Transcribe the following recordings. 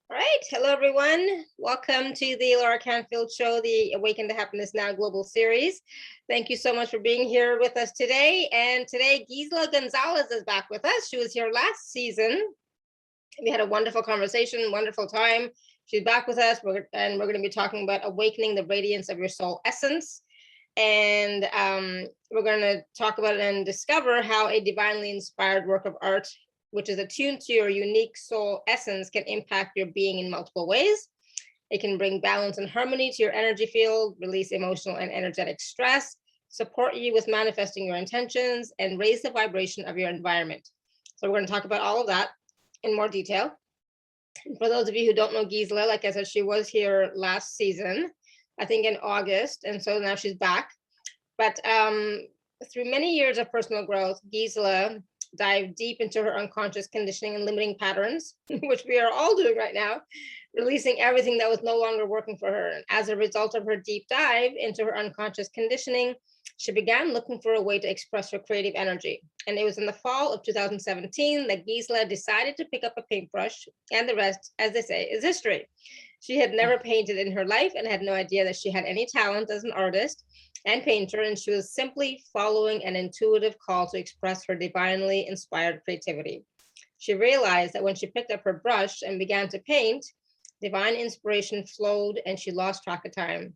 All right. Hello, everyone. Welcome to the Alaracanfield Show, the Awaken to Happiness Now Global Series. Thank you so much for being here with us today. And today, Gisela Gonzalez is back with us. She was here last season. We had a wonderful conversation, wonderful time. She's back with us, and we're going to be talking about awakening the radiance of your soul essence. And we're going to talk about and discover how a divinely inspired work of art, which is attuned to your unique soul essence, can impact your being in multiple ways. It can bring balance and harmony to your energy field, release emotional and energetic stress, support you with manifesting your intentions, and raise the vibration of your environment. So we're going to talk about all of that in more detail. And for those of you who don't know Gisela, like I said, she was here last season, I think in August, and so now she's back. But through many years of personal growth, Gisela dive deep into her unconscious conditioning and limiting patterns, which we are all doing right now, releasing everything that was no longer working for her. And as a result of her deep dive into her unconscious conditioning, she began looking for a way to express her creative energy. And it was in the fall of 2017 that Gisela decided to pick up a paintbrush, and the rest, as they say, is history. She had never painted in her life and had no idea that she had any talent as an artist and painter, and she was simply following an intuitive call to express her divinely inspired creativity. She realized that when she picked up her brush and began to paint, divine inspiration flowed and she lost track of time.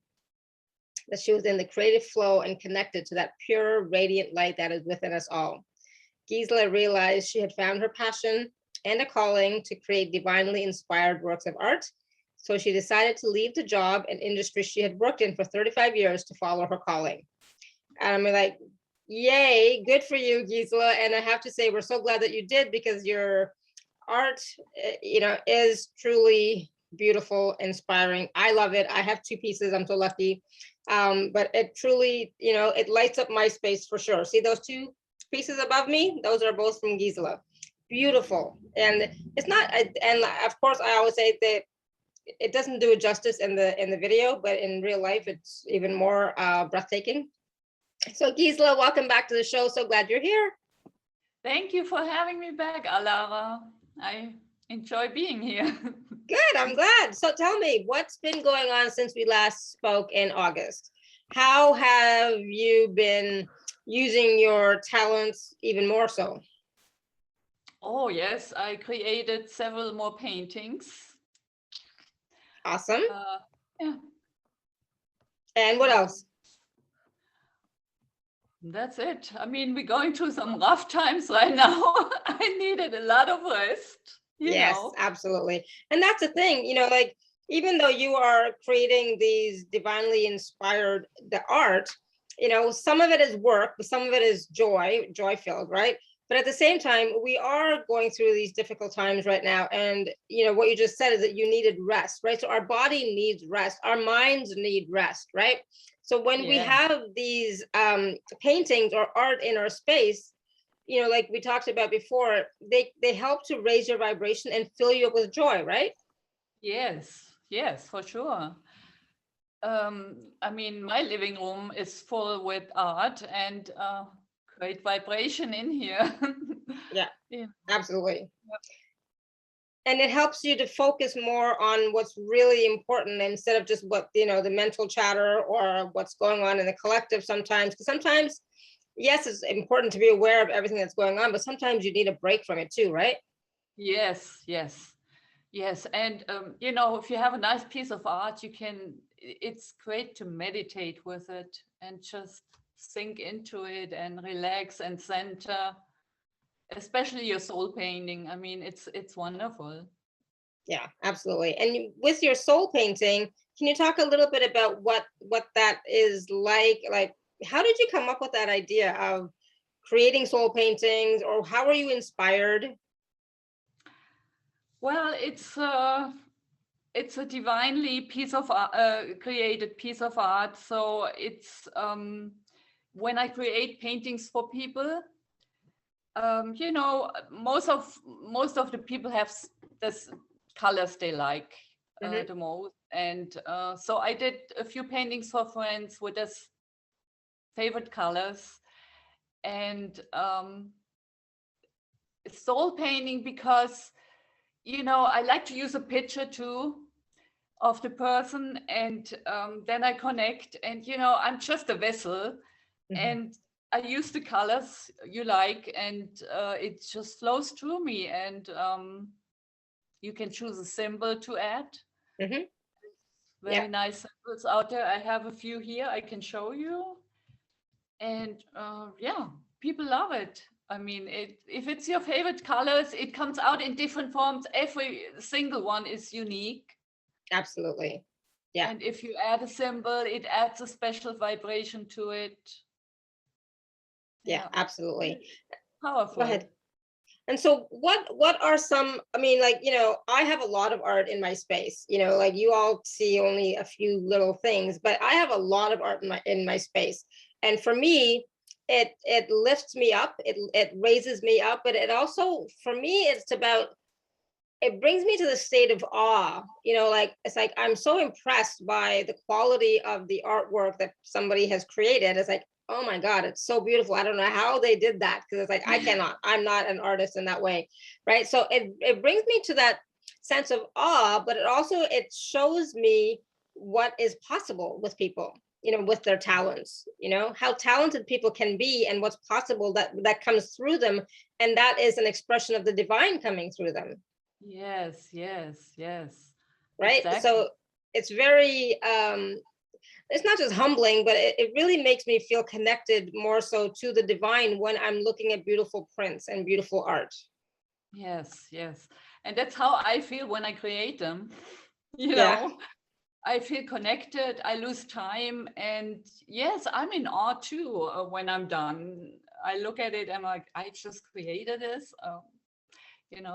That she was in the creative flow and connected to that pure, radiant light that is within us all. Gisela realized she had found her passion and a calling to create divinely inspired works of art. So she decided to leave the job and industry she had worked in for 35 years to follow her calling. And I'm like, yay, good for you, Gisela. And I have to say, we're so glad that you did, because your art, is truly beautiful, inspiring. I love it. I have two pieces. I'm so lucky. But it truly, it lights up my space for sure. See those two pieces above me? Those are both from Gisela. Beautiful. And it's not, and of course, I always say that it doesn't do it justice in the video, but in real life, it's even more breathtaking. So Gisela, welcome back to the show. So glad you're here. Thank you for having me back, Alara. I enjoy being here. Good, I'm glad. So tell me, what's been going on since we last spoke in August? How have you been using your talents even more so? Oh, yes, I created several more paintings. Awesome. Yeah. And what else? That's it. I mean, we're going through some rough times right now. I needed a lot of rest. Yes, absolutely. And that's the thing, like, even though you are creating these divinely inspired the art, some of it is work, but some of it is joy filled, right? But at the same time, we are going through these difficult times right now. And what you just said is that you needed rest, right? So our body needs rest, our minds need rest, right? So when we have these paintings or art in our space, like we talked about before, they help to raise your vibration and fill you up with joy, right? Yes, for sure. I mean, my living room is full with art and great vibration in here. Yeah, absolutely. Yep. And it helps you to focus more on what's really important instead of just what, the mental chatter or what's going on in the collective sometimes. Because sometimes, yes, it's important to be aware of everything that's going on, but sometimes you need a break from it too, right? Yes. And, if you have a nice piece of art, it's great to meditate with it and just sink into it and relax and center, especially your soul painting. I mean, it's wonderful. Yeah, absolutely. And with your soul painting, can you talk a little bit about what that is like? Like, how did you come up with that idea of creating soul paintings, or how were you inspired? Well, it's a divinely created piece of art. So it's when I create paintings for people, most of the people have this colors they like the most, and so I did a few paintings for friends with this favorite colors, and soul painting, because I like to use a picture too of the person, and then I connect, and I'm just a vessel, Mhm. and I use the colors you like, and it just flows through me, and you can choose a symbol to add. Mhm. Yeah, Very nice symbols out there. I have a few here I can show you, and yeah, people love it. I mean, if it's your favorite colors, it comes out in different forms. Every single one is unique. absolutely. Yeah, And if you add a symbol, it adds a special vibration to it. yeah, Yeah, absolutely. very Go powerful. ahead. And so what are some, I mean, like, I have a lot of art in my space, like you all see only a few little things, but I have a lot of art in my space. And for me, it lifts me up, it raises me up, but it also, for me, it brings me to the state of awe. Like, it's like I'm so impressed by the quality of the artwork that somebody has created. It's like, oh my God, it's so beautiful. I don't know how they did that, because it's like I'm not an artist in that way. Right. So it brings me to that sense of awe, but it shows me what is possible with people, with their talents, how talented people can be, and what's possible that comes through them. And that is an expression of the divine coming through them. Yes, yes, yes. Right. Exactly. So it's very it's not just humbling, but it really makes me feel connected more so to the divine when I'm looking at beautiful prints and beautiful art. Yes, yes. And that's how I feel when I create them. You Yeah. know, I feel connected, I lose time. And yes, I'm in awe too when I'm done. I look at it, I'm like, I just created this.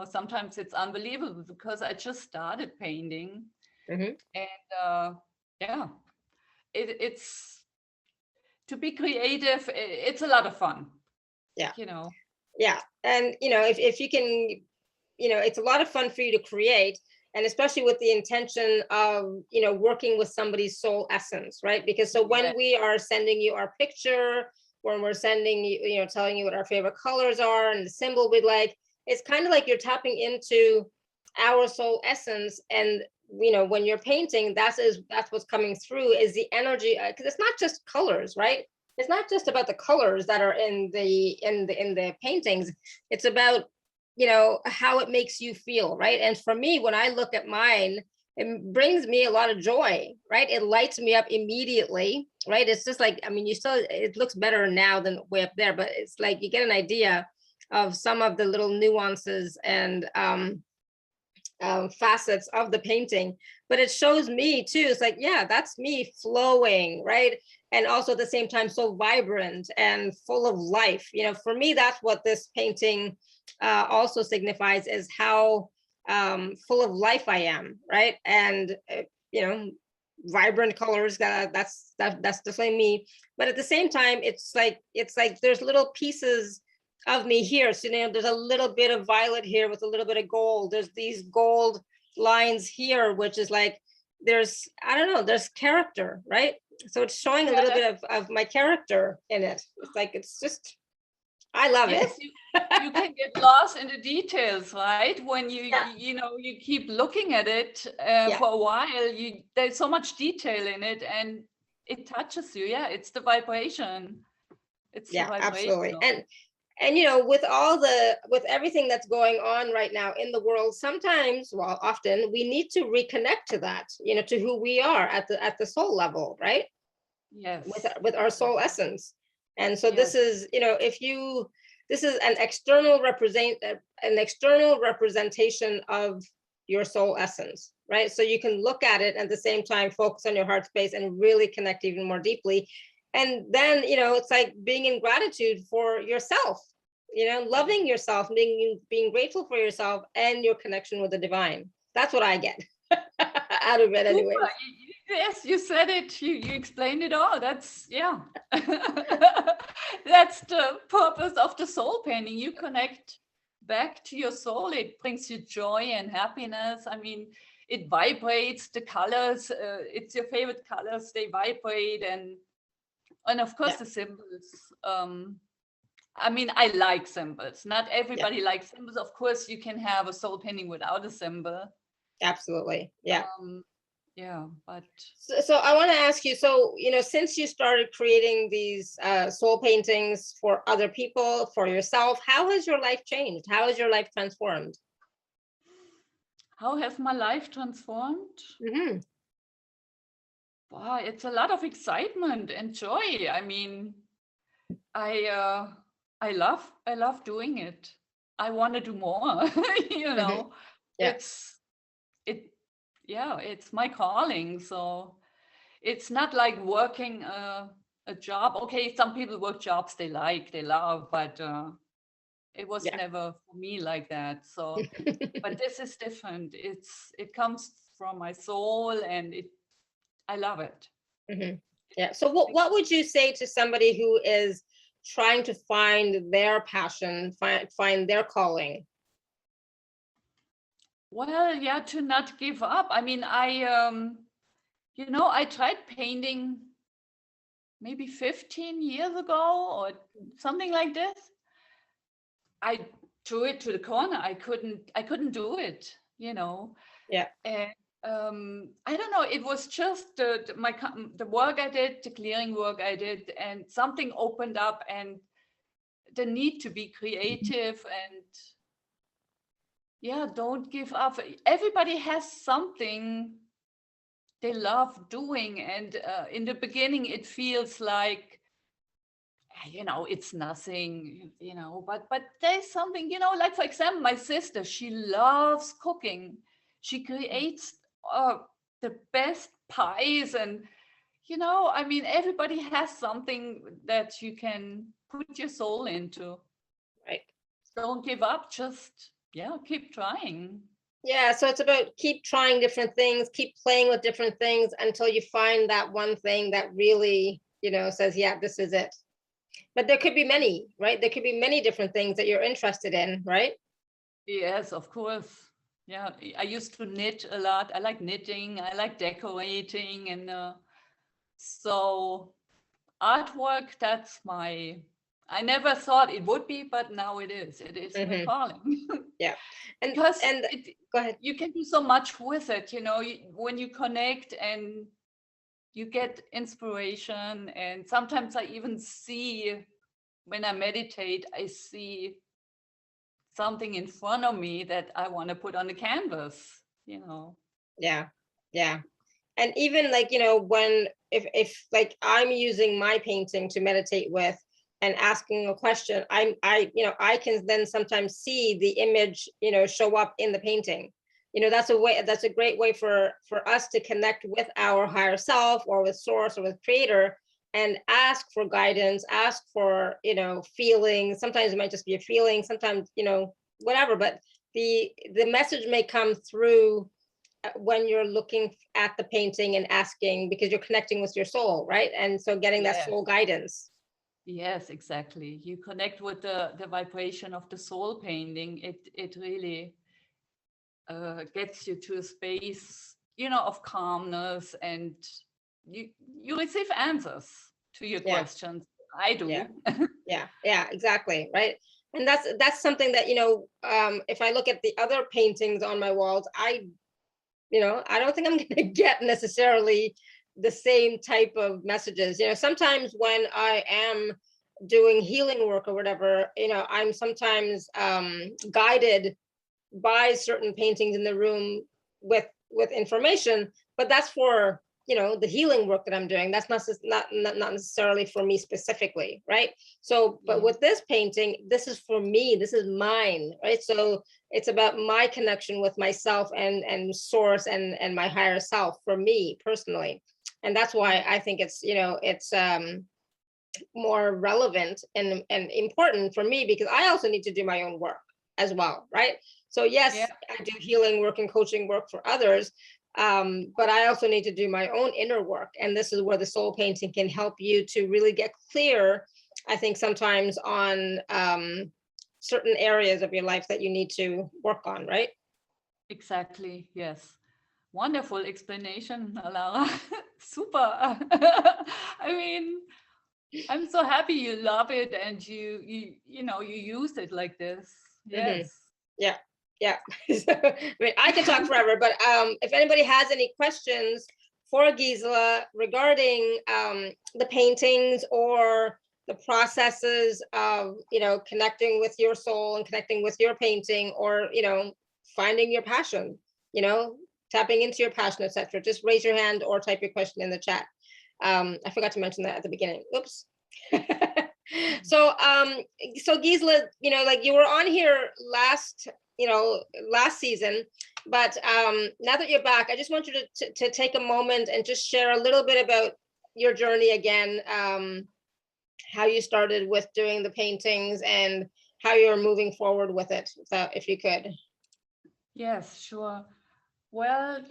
Sometimes it's unbelievable because I just started painting. Hmm. And yeah, it's to be creative, it's a lot of fun, Yeah. you know. Yeah. And if you can, it's a lot of fun for you to create, and especially with the intention of working with somebody's soul essence, right? Because so Yeah. when we are sending you our picture, when we're sending you, telling you what our favorite colors are and the symbol we'd like, it's kind of like you're tapping into our soul essence. And when you're painting, that's what's coming through, is the energy, because it's not just colors, right? It's not just about the colors that are in the paintings. It's about how it makes you feel, right? And for me, when I look at mine, it brings me a lot of joy, right? It lights me up immediately, right? It's just like, I mean, it looks better now than way up there, but it's like you get an idea of some of the little nuances and facets of the painting. But it shows me too, it's like, yeah, that's me flowing, right? And also at the same time so vibrant and full of life. For me, that's what this painting also signifies, is how full of life I am, right? And you know vibrant colors, that's definitely me. But at the same time, it's like there's little pieces of me here. So there's a little bit of violet here with a little bit of gold. There's these gold lines here, which is like, I don't know, there's character, right? So it's showing a little bit of my character in it. It's like, it's just, I love it. Yes, you can get lost in the details, right? When Yeah, you keep looking at it yeah, for a while, there's so much detail in it, and it touches you. Yeah, it's the vibration. It's the yeah, vibration absolutely. of And with everything that's going on right now in the world, sometimes, well, often we need to reconnect to that, to who we are at the soul level, right? with yes, with our soul exactly. essence. And so this Yes, is, if you this is an external representation of your soul essence, right? So you can look at it, at the same time focus on your heart space and really connect even more deeply. And then it's like being in gratitude for yourself, yes. loving yourself, being grateful for yourself and your connection with the divine. That's what I get out of it Super. anyways. Yes, you said it. You explained it all. That's yeah. That's the purpose of the soul painting. You connect back to your soul. It brings you joy and happiness. I mean, it vibrates. The colors. It's your favorite colors. They vibrate, and of course Yeah. the symbols. I mean, I like symbols. Not Yeah, everybody likes symbols. Of course, you can have a soul painting without a symbol. absolutely. Yeah. Yeah, but So I want to ask you, so, since you started creating these soul paintings for other people, for yourself, how has your life changed? How has your life transformed? how has my life transformed? Hmm. Wow, it's a lot of excitement and joy. I mean, I I love doing it. I want to do more. You Hmm. know, Yeah. it's it yeah, it's my calling. So it's not like working a job. Okay, some people work jobs they like, they love, but it was Yeah. never for me like that. So, but this is different. It comes from my soul, and I love it. Hmm. Yeah. So what would you say to somebody who is trying to find their passion, find their calling? Well, yeah, to not give up. I mean, I tried painting maybe 15 years ago or something like this. I threw it to the corner. I couldn't do it, Yeah. And I don't know, it was just the work I did, the clearing work I did, and something opened up, and the need to be creative, and yeah, don't give up. Everybody has something they love doing, and in the beginning it feels like it's nothing, but there's something, like for example, my sister, she loves cooking. She creates uh, the best pies, and I mean, everybody has something that you can put your soul into. Right. Don't give up, just keep trying. Yeah, so it's about keep trying different things, keep playing with different things until you find that one thing that really, says, yeah, this is it. But there could be many, right? There could be many different things that you're interested in, right? Yes, of course. Yeah, I used to knit a lot. I like knitting, I like decorating, and so artwork, that's I never thought it would be, but now it is. It is my Hmm. calling. Yeah. And Because and go ahead. you can do so much with it, when you connect and you get inspiration. And sometimes I even see, when I meditate, I see something in front of me that I want to put on the canvas. Yeah. Yeah. And even like, when if like I'm using my painting to meditate with and asking a question, I can then sometimes see the image, show up in the painting. That's a great way for us to connect with our higher self or with source or with creator, and ask for guidance, ask for, feelings. Sometimes it might just be a feeling, sometimes, whatever, but the message may come through when you're looking at the painting and asking, because you're connecting with your soul, right? And so getting that Yes, soul guidance. yes, exactly. You connect with the vibration of the soul painting. It really gets you to a space, of calmness, and you receive answers to your Yeah. questions. I Yeah. do. Yeah, exactly, right. And that's something that, if I look at the other paintings on my walls, I don't think I'm going to get necessarily the same type of messages. Sometimes when I am doing healing work or whatever, I'm sometimes guided by certain paintings in the room with information, but that's for, the healing work that I'm doing. That's not necessarily for me specifically, right? So but Yeah. with this painting, this is for me, this is mine, right? So it's about my connection with myself and source and my higher self, for me personally. And that's why I think it's more relevant and important for me, because I also need to do my own work as well, right? So Yeah. yes, I do healing work and coaching work for others, but I also need to do my own inner work, and this is where the soul painting can help you to really get clear, I think, sometimes on certain areas of your life that you need to work on, right? Exactly. Yes. Wonderful explanation, Alara. Super. I mean, I'm so happy you love it and you use it like this. Mhm. Yes. Yeah, yeah. So, I mean, I could talk forever, but if anybody has any questions for Gisela regarding the paintings or the processes of, connecting with your soul and connecting with your painting, or, finding your passion, tapping into your passion, etc., just raise your hand or type your question in the chat. I forgot to mention that at the beginning. Oops. So so Gisela, like you were on here last season, but now that you're back, I just want you to take a moment and just share a little bit about your journey again, how you started with doing the paintings and how you're moving forward with it, if you could. Yes, sure. Well,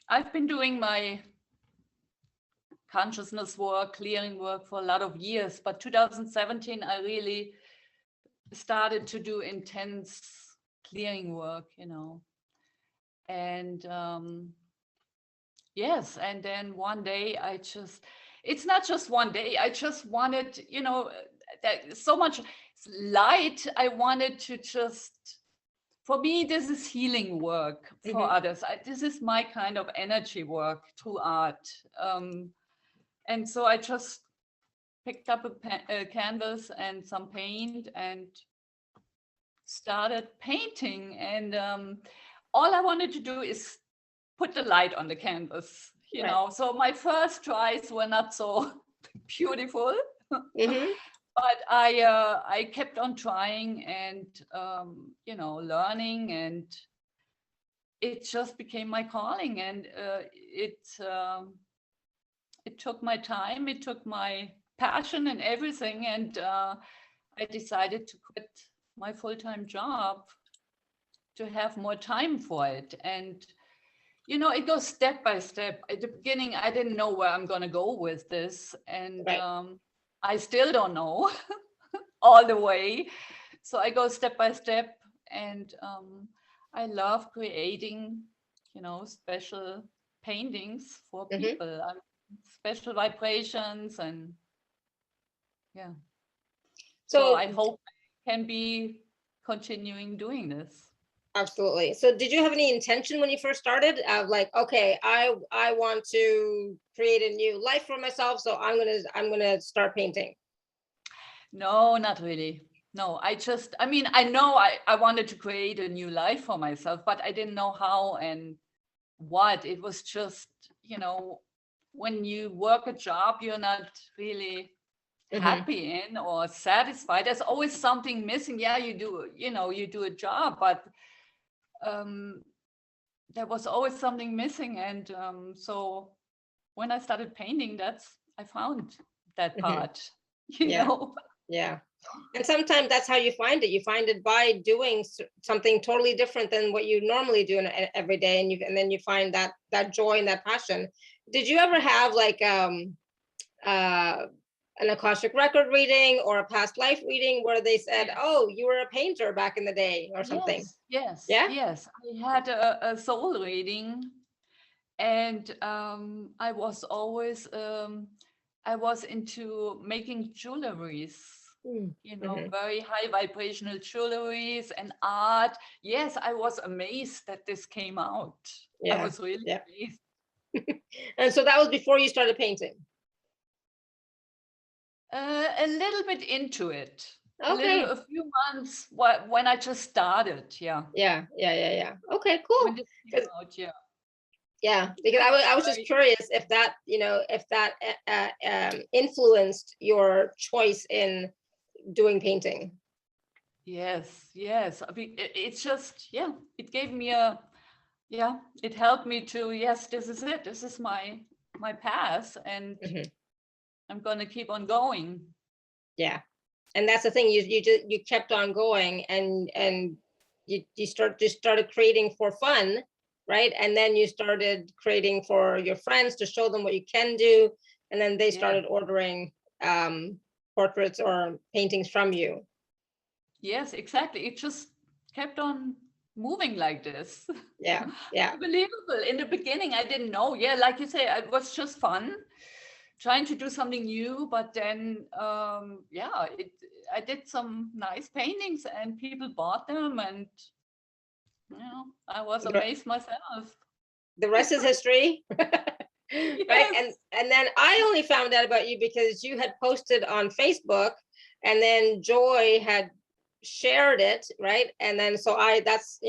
I've been doing my consciousness work, clearing work for a lot of years, but 2017, I really started to do intense clearing work, and yes, and then one day it's not just one day, I just wanted, that so much light. I wanted to just, for me, this is healing work. For Mhm. others, this is my kind of energy work through art. And so I just picked up a canvas and some paint and started painting. And all I wanted to do is put the light on the canvas, Right. So my first tries were not so beautiful. Mhm. But I kept on trying and learning, and it just became my calling. And it took my time, it took my passion and everything, and I decided to quit my full-time job to have more time for it. And it goes step by step. At the beginning, I didn't know where I'm going to go with this, and Right. I still don't know all the way. So I go step by step, and I love creating, special paintings for Mhm. people, special vibrations, and yeah. So So I hope I can be continuing doing this. absolutely. So did you have any intention when you first started of like, okay, I want to create a new life for myself, so I'm gonna start painting? No, not really. No, I know I wanted to create a new life for myself, but I didn't know how and what. It was just, when you work a job you're not really Mm-hmm. happy in or satisfied. There's always something missing. Yeah, you do a job, but um, there was always something missing. And so when I started painting, I found that Mm-hmm. part, Yeah, yeah. And sometimes that's how you find it. You find it by doing something totally different than what you normally do every day, and then you find that joy and that passion. Did you ever have like uh an Akashic record reading or a past life reading where they said, Yes. "Oh, you were a painter back in the day" or something? Yes, yes, Yeah. yes. I had a soul reading, and I was into making jewelries, Mm-hmm. very high vibrational jewelries and art. Yes, I was amazed that this came out. I Yeah, was really yeah. amazed. And so that was before you started painting. A little bit into it, Okay. a few months when I just started. Yeah, Yeah, yeah, yeah, yeah. Okay, cool. when this came 'Cause out. Yeah, yeah, because I I was just very curious if that, influenced your choice in doing painting. Yes, yes. I mean, it's just, yeah, it gave me yeah, it helped me to, yes, this is it. This is my path, and Mhm. I'm going to keep on going. Yeah, and that's the thing. You kept on going, and just started creating for fun, right? And then you started creating for your friends to show them what you can do, and then they Yeah. started ordering portraits or paintings from you. Yes, exactly. It just kept on moving like this. Yeah, yeah. Unbelievable. In the beginning, I didn't know. Yeah, like you say, it was just fun. trying to do something new, but then I did some nice paintings and people bought them, and I was amazed myself. The rest is history. Right. Yes. And then I only found out about you because you had posted on Facebook, and then Joy had shared it, right? And then so that's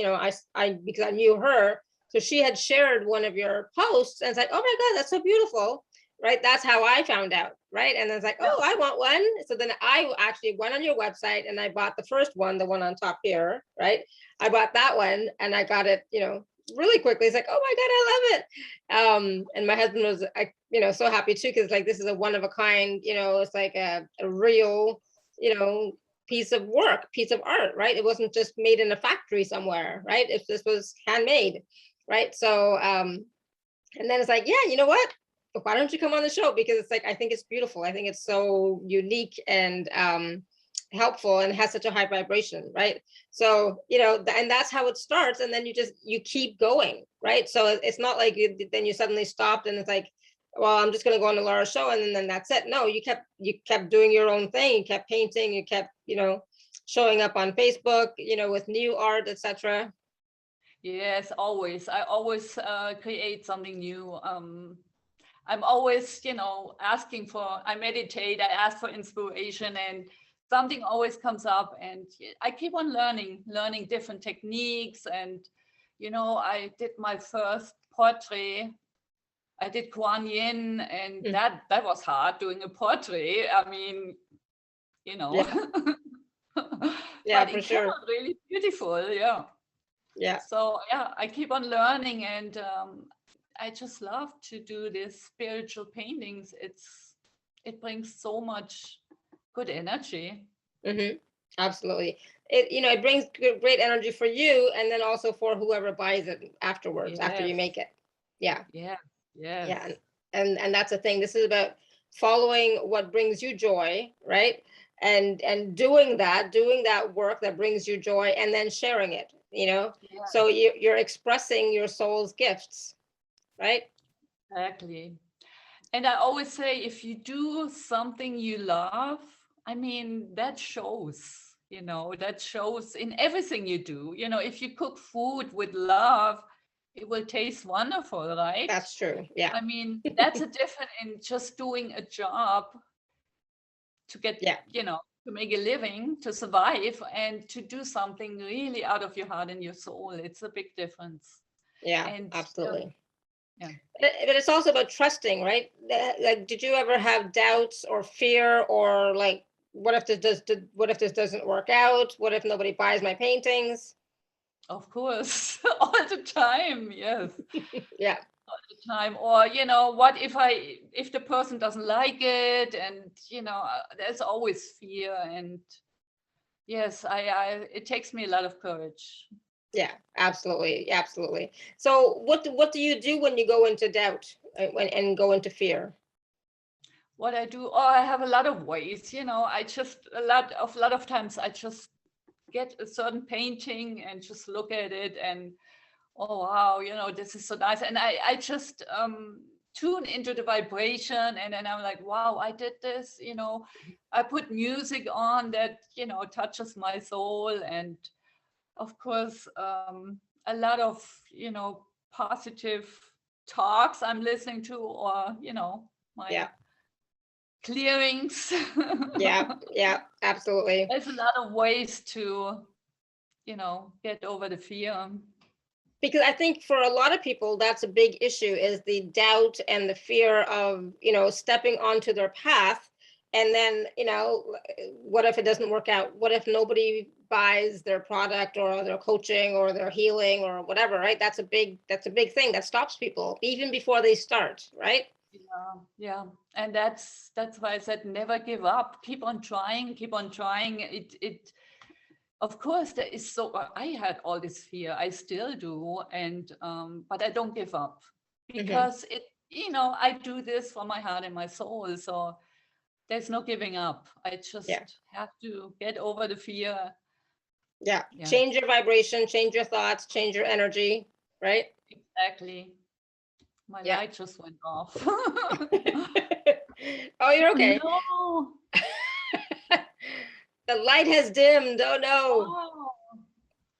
I because I knew her, so she had shared one of your posts, and it's like, oh my God, that's so beautiful, right? That's how I found out, right? And then it's like, oh, I want one. So then I actually went on your website and I bought the first one, the one on top here, right? I bought that one and I got it, really quickly. It's like, oh my God, I love it. And my husband was, so happy too, because like this is a one of a kind, it's like a real, piece of work, piece of art, right? It wasn't just made in a factory somewhere, right? If this was handmade, right? So, and then it's like, yeah, you know what? Why don't you come on the show? Because it's like, I think it's beautiful. I think it's so unique and helpful and has such a high vibration, right? So, and that's how it starts. And then you keep going, right? So it's not like then you suddenly stopped and it's like, well, I'm just going to go on to Laura's show and then that's it. No, you kept doing your own thing. You kept painting, you kept, showing up on Facebook, with new art, etc. Yes, always. I always create something new. I'm always, asking I meditate, I ask for inspiration, and something always comes up, and I keep on learning different techniques. And, I did my first portrait. I did Kuan Yin, and that was hard, doing a portrait. I mean, Yeah, but for it came sure. out really beautiful. Yeah. Yeah. So I keep on learning, and I just love to do these spiritual paintings. It brings so much good energy. Absolutely. It brings great energy for you, and then also for whoever buys it afterwards, after you Yes. make it. Yeah. Yeah. Yes. Yeah. And that's the thing. This is about following what brings you joy, right? And doing that work that brings you joy, and then sharing it, Yeah. so you're expressing your soul's gifts, right? Exactly. And I always say, if you do something you love, I mean, that shows, that shows in everything you do. If you cook food with love, it will taste wonderful, right? That's true. Yeah. I mean, that's a difference in just doing a job to get, Yeah. to make a living, to survive, and to do something really out of your heart and your soul. It's a big difference. Yeah, And absolutely. yeah. But it's also about trusting, right? Like, did you ever have doubts or fear, or like, what if this doesn't work out? What if nobody buys my paintings? Of course, all the time. Yes. Yeah. All the time. Or, what if the person doesn't like it? And, there's always fear. And yes, it takes me a lot of courage. Yeah, absolutely. Absolutely. So what do you do when you go into doubt, and go into fear? What I do, I have a lot of ways, I just, a lot of times I just get a certain painting and just look at it and, oh, wow, this is so nice. And I just tune into the vibration, and then I'm like, wow, I did this, I put music on that, touches my soul. And of course, a lot of, positive talks I'm listening to, or, my Yeah. clearings. Yeah. Yeah, absolutely. There's a lot of ways to, get over the fear. Because I think for a lot of people, that's a big issue, is the doubt and the fear of, stepping onto their path. And then, what if it doesn't work out? What if nobody buys their product or their coaching or their healing or whatever, right? That's a big thing that stops people even before they start, right? Yeah. And that's why I said, never give up. Keep on trying. It of course, there is I had all this fear, I still do, and but I don't give up, because I do this for my heart and my soul. So there's no giving up. I just have to get over the fear. Yeah. Change your vibration, change your thoughts, change your energy, right? Exactly. My light just went off. Oh, you're okay. No. The light has dimmed. Oh no. Oh,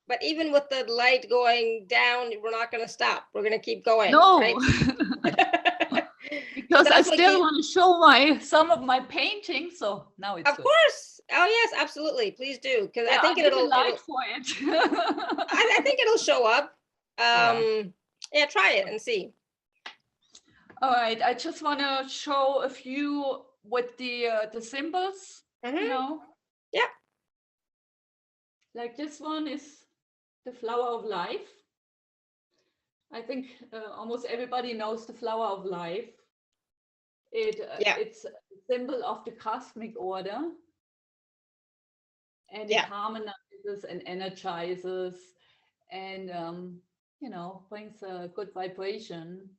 But even with the light going down, we're not going to stop. We're going to keep going, right? no. So Because I that's what still you, want to show some of my paintings. So now it's of good. course. Oh yes, absolutely. Please do. Because I Yeah, I think need a it'll, light for it. I think it'll show up. Yeah. Yeah, try it and see. All right. I just want to show a few with the symbols. Mhm. You know, Yeah. like this one is the flower of life. I think almost everybody knows the flower of life. Yeah. It's a symbol of the cosmic order, and it Yeah. harmonizes and energizes, and you know, brings a good vibration.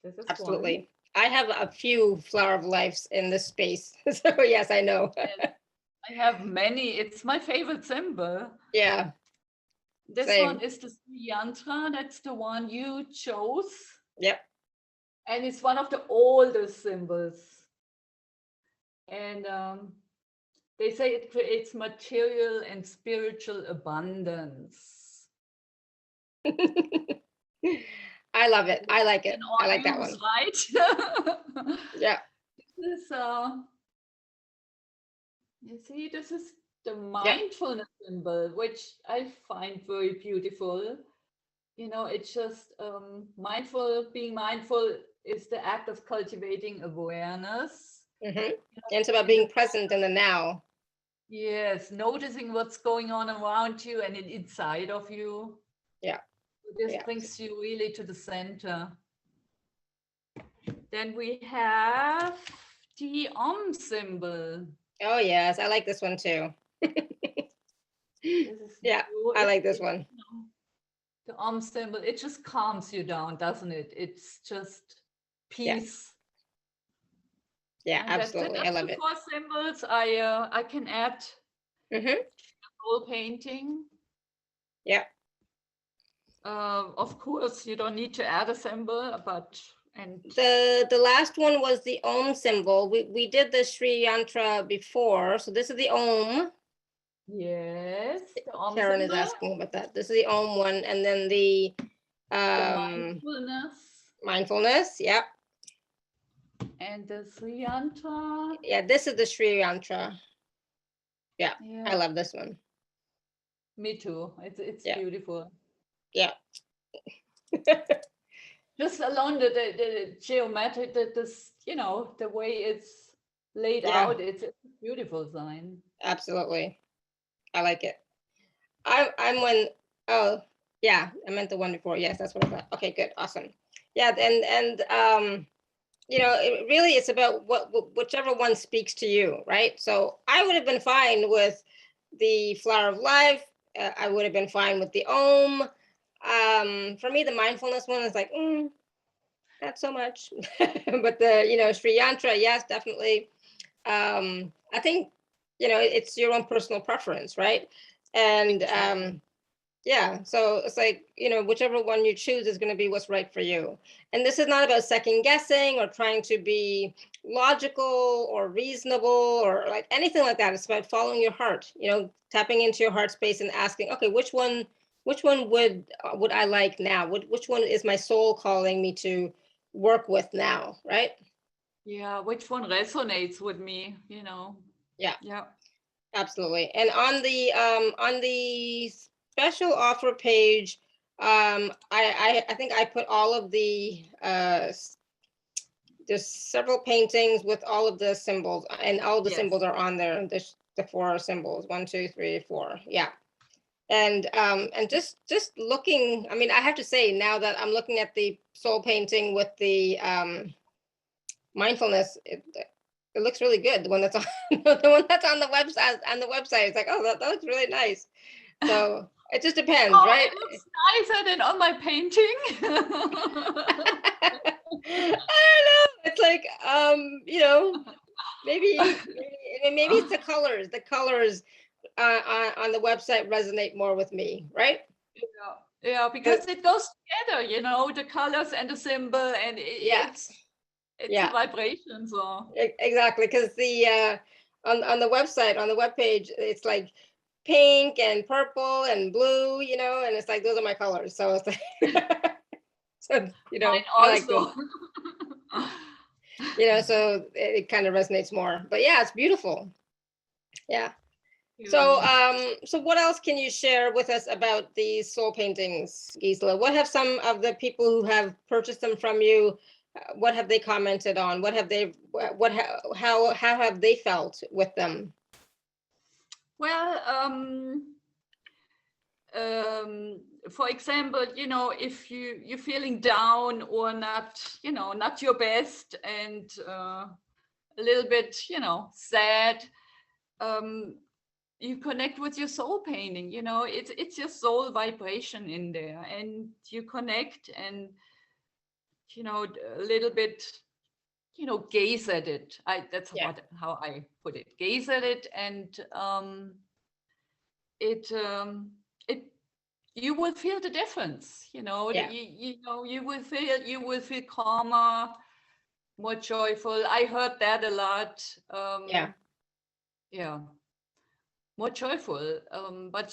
This is one. Absolutely. I have a few flower of lives in this space. So yes, I know. And I have many. It's my favorite symbol. Yeah. This Same. one is the Sri Yantra. That's the one you chose. Yep. And it's one of the oldest symbols. And they say it creates material and spiritual abundance. I love it. I like it. And I all like that use, one. right? Yeah. This is, you see, this is the Yeah. mindfulness symbol, which I find very beautiful. You know, it's just being mindful is the act of cultivating awareness. Mm-hmm. And it's about being present in the now. Yes, noticing what's going on around you and inside of you. Yeah. This Yeah. brings you really to the center. Then we have the Om symbol. Oh yes, I like this one too. This is Yeah, new. I like this one. You know, the Om symbol, it just calms you down, doesn't it? It's just peace. Yeah, And absolutely. I that's love the it. 4 symbols. I can add Mm-hmm. whole painting. Yeah. Of course, you don't need to add a symbol, but The last one was the Om symbol. We did the Sri Yantra before, so this is the Om. yes, the Om Karen is symbol, asking about that. This is the Om one, and then the mindfulness, mindfulness. Yep. and the Sri Yantra. Yeah, this is the Sri Yantra. Yeah, I Yeah, love this one. me too. It's Yeah. beautiful. Yeah. Just along the geometric, this, you know, the way it's laid Yeah. out, it's a beautiful sign. Absolutely. I like it. I'm when, oh yeah, I meant the one before. Yes, that's what I thought. Okay, good, awesome. Yeah, and you know, it really it's about whichever one speaks to you, right? So I would have been fine with the flower of life. I would have been fine with the Om. For me, the mindfulness one is like, not so much. But the, you know, Sri Yantra, yes, definitely. I think, you know, it's your own personal preference, right? And Exactly. yeah, so it's like, you know, whichever one you choose is going to be what's right for you. And this is not about second guessing or trying to be logical or reasonable or like anything like that. It's about following your heart, you know, tapping into your heart space and asking, okay, which one would I like now? Which one is my soul calling me to work with now, right? Yeah, which one resonates with me, you know? Yeah. Yeah. Absolutely. And on the special offer page, I think I put all of the there's several paintings with all of the symbols, and all of the Yes. symbols are on there. There's the 4 symbols, 1, 2, 3, 4. Yeah. And just looking, I mean, I have to say now that I'm looking at the soul painting with the mindfulness, it looks really good. The one that's on the one that's on the website. It's like, oh, that looks really nice. So it just depends, Oh, right? it looks nicer than on my painting. I don't know. It's like, you know, maybe it's the colors. The colors on the website resonate more with me, right? Yeah, because it goes together, you know, the colors and the symbol, and Yeah, it's it's a Yeah, vibration. So exactly. Because the on the website, on the webpage, it's like pink and purple and blue, and it's like those are my colors. So it's like, so mine I like those. also. So it kind of resonates more. But yeah, it's beautiful. Yeah. So, You. so what else can you share with us about these soul paintings, Gisela? What have some of the people who have purchased them from you, what have they commented on? What have they, how have they felt with them? Well, for example, if you're feeling down or not, not your best, and a little bit, sad, you connect with your soul painting. It's your soul vibration in there, and you connect, and a little bit, gaze at it. That's Yeah, how I put it. Gaze at it, and it it you will feel the difference. yeah, You will feel calmer, more joyful. I heard that a lot. yeah, Yeah, more joyful. But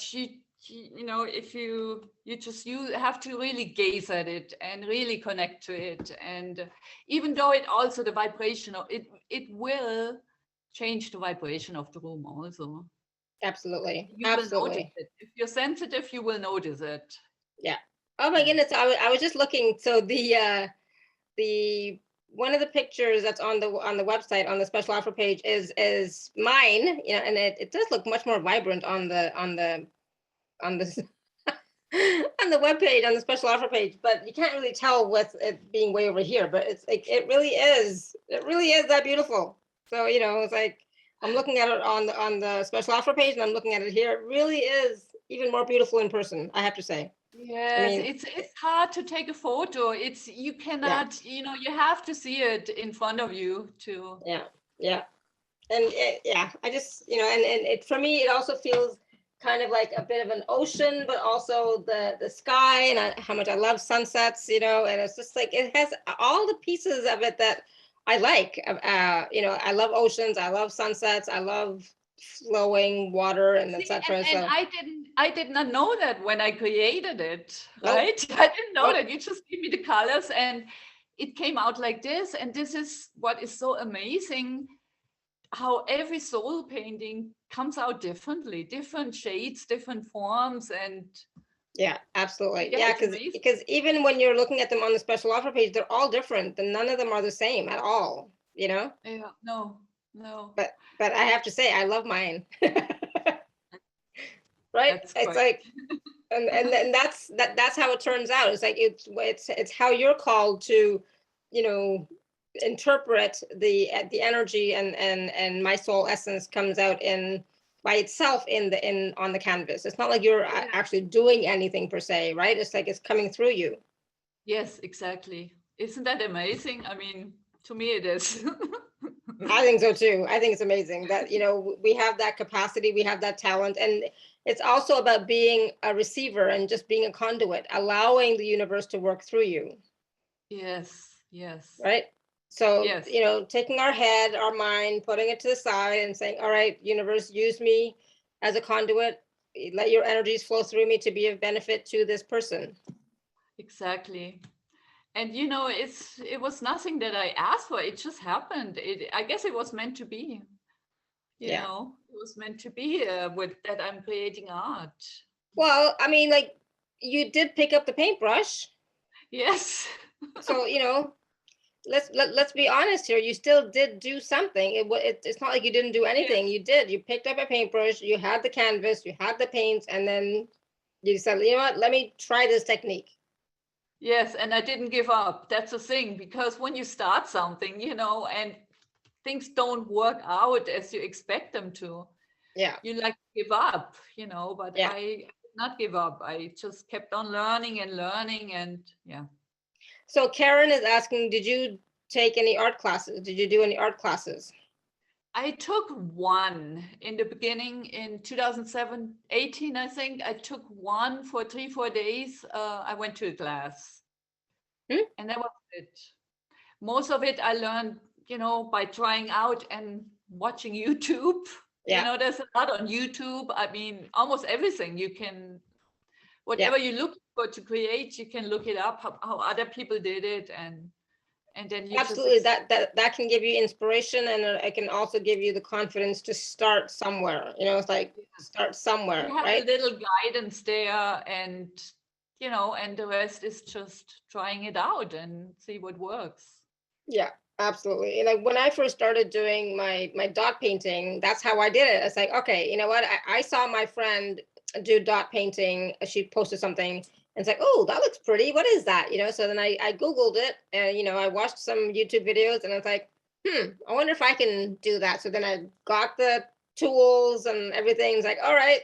if you have to really gaze at it and really connect to it, and even though it also the vibration of it will change the vibration of the room also. absolutely, You will notice absolutely. it. If you're sensitive, you will notice it. Yeah. Oh my Yes. goodness, I was just looking. So the one of the pictures that's on the website on the special offer page is mine, and it does look much more vibrant on the on the web page, on the special offer page, but you can't really tell with it being way over here, but it's like it really is that beautiful. So it's like I'm looking at it on the special offer page, and I'm looking at it here. It really is even more beautiful in person, I have to say. I Yes, mean, it's hard to take a photo. You yeah, cannot, you have to see it in front of you to. yeah, yeah. And yeah, I just and it for me it also feels kind of like a bit of an ocean, but also the sky, and how much I love sunsets, and it's just like it has all the pieces of it that I like. I love oceans, I love sunsets, I love flowing water, and See, and, etc. and So I did not know that when I created it, nope, right? I didn't know nope, that. You just gave me the colors and it came out like this. And this is what is so amazing, how every soul painting comes out differently, different shades, different forms, and yeah, absolutely, yeah, yeah, it's because amazing. even when you're looking at them on the special offer page, they're all different, and none of them are the same at all. Yeah, no, no, But I have to say I love mine. Right? that's It's great. like and that's how it turns out. It's like it's how you're called to, you know, interpret the energy, and my soul essence comes out in by itself in on the canvas. It's not like you're Yeah. actually doing anything per se, right? It's like it's coming through you. Yes, exactly. Isn't that amazing? I mean, to me it is. I think so too. I think it's amazing that, we have that capacity, we have that talent. And it's also about being a receiver and just being a conduit, allowing the universe to work through you, Yes, yes, right? So, yes, taking our head, our mind, putting it to the side and saying, all right, universe, use me as a conduit. Let your energies flow through me to be of benefit to this person. exactly. And it was nothing that I asked for. It just happened. I guess it was meant to be. Yeah. It was meant to be with that I'm creating art. Well, I mean, like, you did pick up the paintbrush. Yes. So, let's be honest here. You still did do something. It's not like you didn't do Yes. anything. You did. You picked up a paintbrush. You had the canvas. You had the paints, and then you said, you know what? Let me try this technique. Yes, and I didn't give up. That's the thing, because when you start something, and things don't work out as you expect them to, Yeah, you like give up, but yeah. I did not give up. I just kept on learning and learning, and yeah. So Karen is asking, did you take any art classes? Did you do any art classes? I took one in the beginning in 2007, 18, I think. I took one for 3, 4 days. I went to a class Hmm? and that was it. most of it I learned, by trying out and watching YouTube. Yeah. There's a lot on YouTube. I mean, almost everything you can, Yeah. whatever you look for to create, you can look it up, how other people did it, and then you Absolutely. just That can give you inspiration, and it can also give you the confidence to start somewhere. It's like start somewhere, you have a right? little guidance there, and and the rest is just trying it out and see what works. Yeah, absolutely. And like when I first started doing my dot painting, that's how I did it. It's like, okay, you know what? I saw my friend do dot painting. She posted something, and it's like, oh, that looks pretty. What is that? So then I Googled it, and I watched some YouTube videos, and I was like, I wonder if I can do that. So then I got the tools and everything. It's like, all right,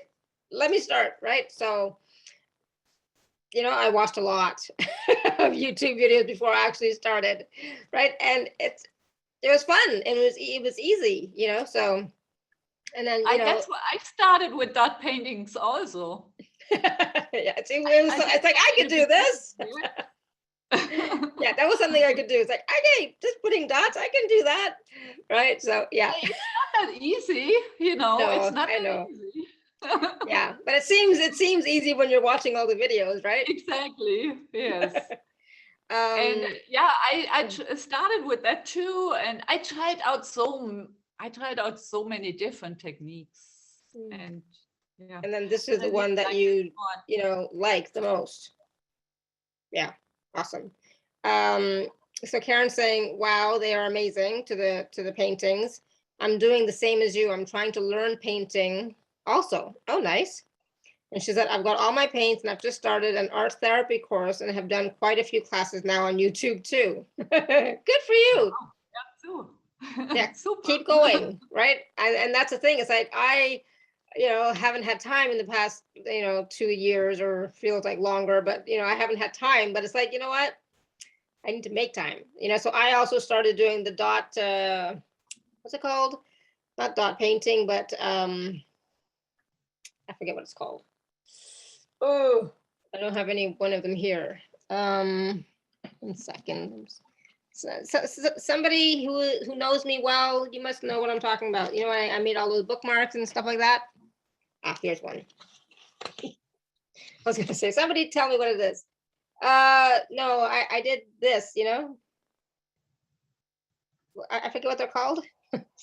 let me start, right? So I watched a lot of YouTube videos before I actually started, right? And it was fun, and it was easy, So, and then That's what I started with dot paintings also. yeah, it's like I could do this. Yeah, that was something I could do. It's like, okay, just putting dots, I can do that, right? So yeah, It's not that easy, no, it's not I that know. easy. Yeah, but it seems easy when you're watching all the videos, right? Exactly. Yes. And Um, yeah, I started with that too, and I tried out so many different techniques, and yeah, and then this is I the really one that like this one. like the most. Yeah, awesome. So Karen's saying, wow, they are amazing to the paintings. I'm doing the same as you. I'm trying to learn painting also. Oh, nice. And she said, I've got all my paints and I've just started an art therapy course and have done quite a few classes now on YouTube too. Good for you. Wow, yeah, too. Yeah, Super. keep going, right? And that's the thing. It's like I haven't had time in the past 2 years, or feels like longer, but I haven't had time. But it's like, you know what, I need to make time. So I also started doing the dot what's it called, not dot painting, but I forget what it's called. Oh, I don't have any one of them here. 1 second. Somebody who knows me well, you must know what I'm talking about. I made all those bookmarks and stuff like that. Here's one. I was gonna say, somebody tell me what it is. No, I did this, I forget what they're called.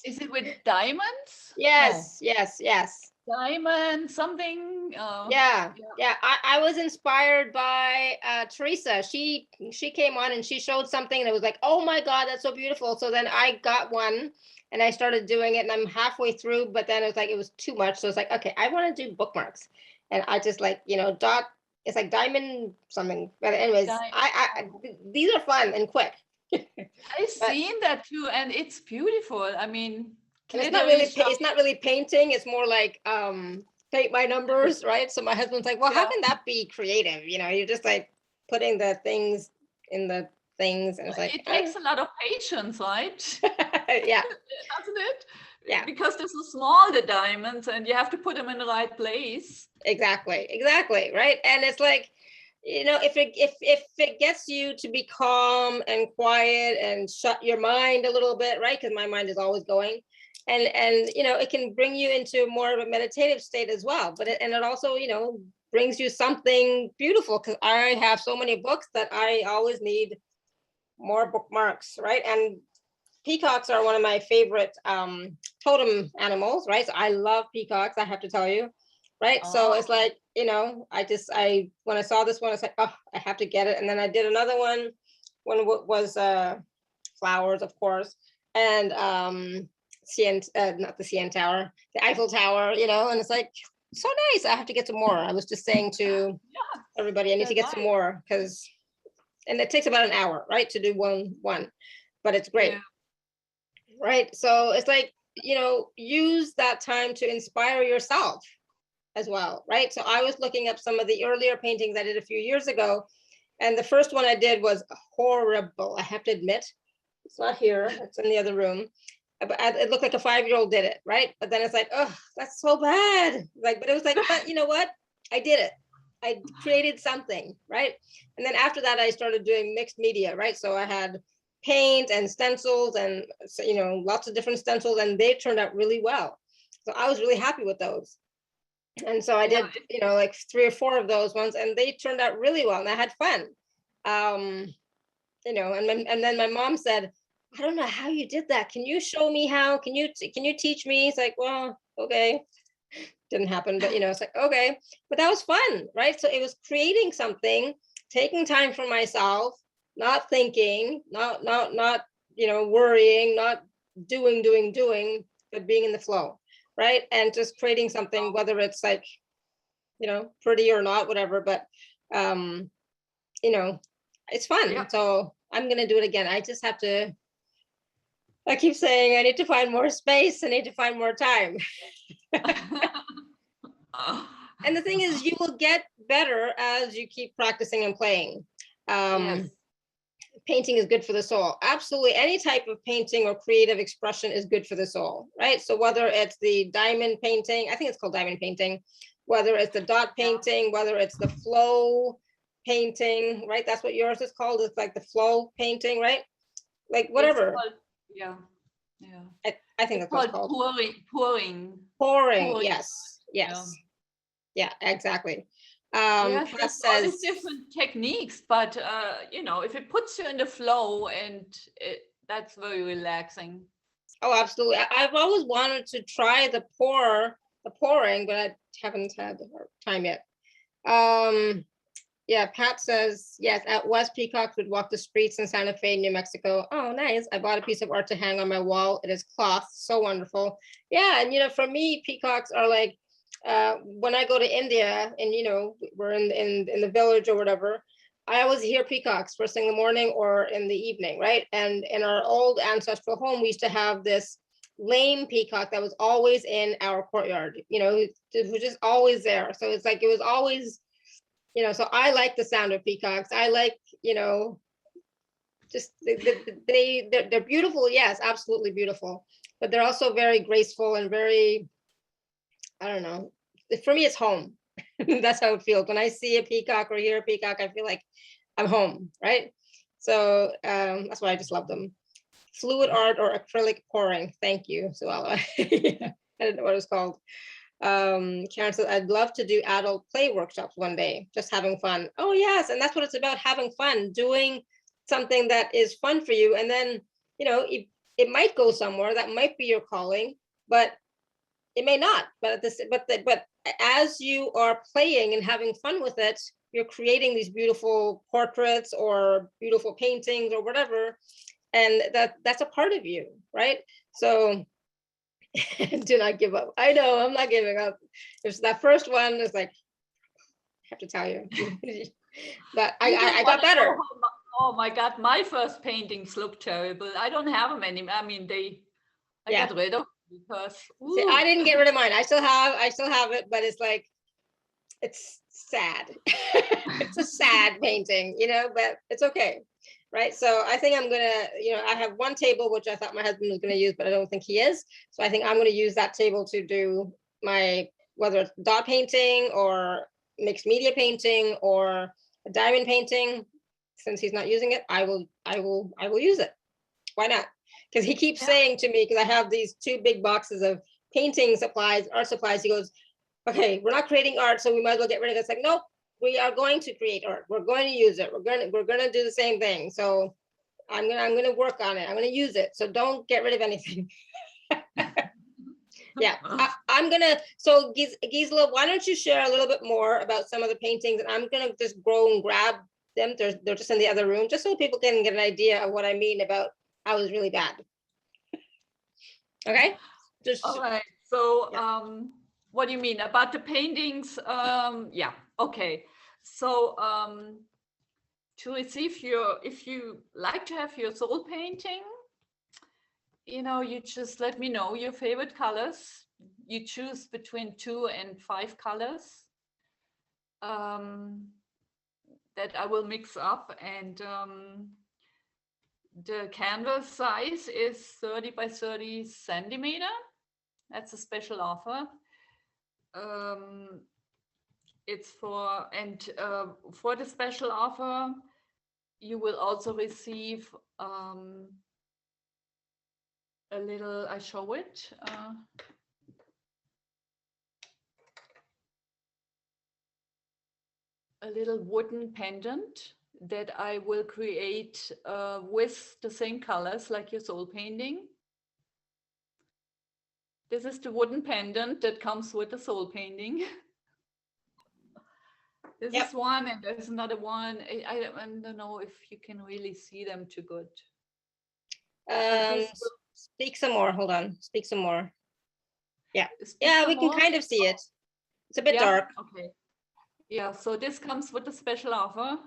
Is it with diamonds? Yes, yes, yes. Diamond something. Yeah. I was inspired by Teresa. She came on and she showed something and it was like, oh my God, that's so beautiful. So then I got one and I started doing it, and I'm halfway through, but then it was like it was too much. So it's like, okay, I want to do bookmarks. And I just like, dot, it's like diamond something. But anyways, I these are fun and quick. I've seen that too, and it's beautiful. I mean, And glittery stuff. it's not really painting, it's more like paint by numbers, right? So my husband's like, well, how Yeah. can that be creative? You're just like putting the things in the things, and it's like It takes a lot of patience, right? yeah, Doesn't it? yeah, Because they're so small, the diamonds, and you have to put them in the right place. exactly, right? And it's like, if it gets you to be calm and quiet and shut your mind a little bit, right? Because my mind is always going, and it can bring you into more of a meditative state as well. But it also brings you something beautiful, because I have so many books that I always need more bookmarks, right? And peacocks are one of my favorite totem animals, right? So I love peacocks, I have to tell you, right? So it's like, I when I saw this one, it's like, oh, I have to get it. And then I did another one when it was flowers, of course, and not the CN Tower, the Eiffel Tower, and it's like so nice. I have to get some more. I was just saying to everybody, I need to get some more, because and it takes about an hour, right, to do one, but it's great. Yeah. Right. So it's like, use that time to inspire yourself as well. Right. So I was looking up some of the earlier paintings I did a few years ago. And the first one I did was horrible, I have to admit. It's not here, it's in the other room. But it looked like a 5-year-old did it. Right. But then it's like, oh, that's so bad. Like, but it was like, but you know what? I did it. I created something. Right. And then after that, I started doing mixed media. Right. So I had paint and stencils and, you know, lots of different stencils, and they turned out really well. So I was really happy with those. And so I did, you know, like 3 or 4 of those ones, and they turned out really well, and I had fun. You know, and then my mom said, I don't know how you did that. Can you show me how? Can you teach me? It's like, well, okay. Didn't happen, but you know, it's like, okay. But that was fun, right? So it was creating something, taking time for myself, not thinking, not, you know, worrying, not doing, but being in the flow, right? And just creating something, whether it's like, you know, pretty or not, whatever, but you know, it's fun. Yeah. So I'm gonna do it again. I just have to, I keep saying I need to find more space, I need to find more time. And the thing is, you will get better as you keep practicing and playing. Yes. Painting is good for the soul. Absolutely. Any type of painting or creative expression is good for the soul, right? So whether it's the diamond painting, I think it's called diamond painting, whether it's the dot painting, whether it's the flow painting, right? That's what yours is called. It's like the flow painting, right? Like whatever. Called, yeah. I think it's that's what it's called. Pouring. Yes. Yeah, exactly. Yes, Pat there's all these says, different techniques, but you know, if it puts you in the flow, and that's very relaxing. oh, absolutely. I've always wanted to try the pouring, but I haven't had the time yet. Yeah, Pat says, yes, at West Peacocks would walk the streets in Santa Fe, New Mexico. Oh, nice. I bought a piece of art to hang on my wall. It is cloth, so wonderful. Yeah, and you know, for me, peacocks are like, when I go to India and you know, we're in the village or whatever, I always hear peacocks first thing in the morning or in the evening, right? And in our old ancestral home, we used to have this lame peacock that was always in our courtyard, you know, who was just always there. So it's like, it was always, you know, so I like the sound of peacocks. I like, you know, just they're beautiful. Yes, absolutely beautiful. But they're also very graceful and very, I don't know. For me, it's home. That's how it feels. When I see a peacock or hear a peacock, I feel like I'm home, right? So that's why I just love them. Fluid art or acrylic pouring. Thank you, Suella. I didn't know what it was called. Karen says, I'd love to do adult play workshops one day, just having fun. Oh yes, and that's what it's about, having fun, doing something that is fun for you. And then, you know, it might go somewhere, that might be your calling, but it may not. But but as you are playing and having fun with it, you're creating these beautiful portraits or beautiful paintings or whatever. And that's a part of you, right? So do not give up. I know I'm not giving up. It's that first one is like, I have to tell you. But I got better. Oh my God, my first paintings look terrible. I don't have them anymore. I mean, I got rid of them because see, I didn't get rid of mine. I still have it, but it's like, it's sad. It's a sad painting, you know, but it's okay. Right. So I think I'm gonna, you know, I have one table which I thought my husband was gonna use, but I don't think he is. So I think I'm gonna use that table to do my, whether it's dot painting or mixed media painting or a diamond painting. Since he's not using it, I will use it. Why not? Because he keeps saying to me, because I have these 2 big boxes of painting supplies, art supplies. He goes, okay, we're not creating art, so we might as well get rid of it. It's like, nope, we are going to create art. We're going to use it. We're gonna do the same thing. So I'm gonna work on it. I'm gonna use it. So don't get rid of anything. Yeah, I'm gonna. So Gisela, why don't you share a little bit more about some of the paintings, and I'm gonna just go and grab them. They're just in the other room, just so people can get an idea of what I mean about I was really bad. Okay. Just all right. So what do you mean about the paintings? Yeah. Okay. So to receive if you like to have your soul painting, you know, you just let me know your favorite colors. You choose between 2 and 5 colors that I will mix up, and the canvas size is 30 by 30 centimeter. That's a special offer. It's for the special offer, you will also receive a little, I show it. A little wooden pendant that I will create with the same colors like your soul painting. This is the wooden pendant that comes with the soul painting. This is one, and there's another one. I don't know if you can really see them too good. Speak some more. Hold on. Speak some more. Yeah. We can kind of see it. It's a bit dark. Okay. Yeah, so this comes with a special offer.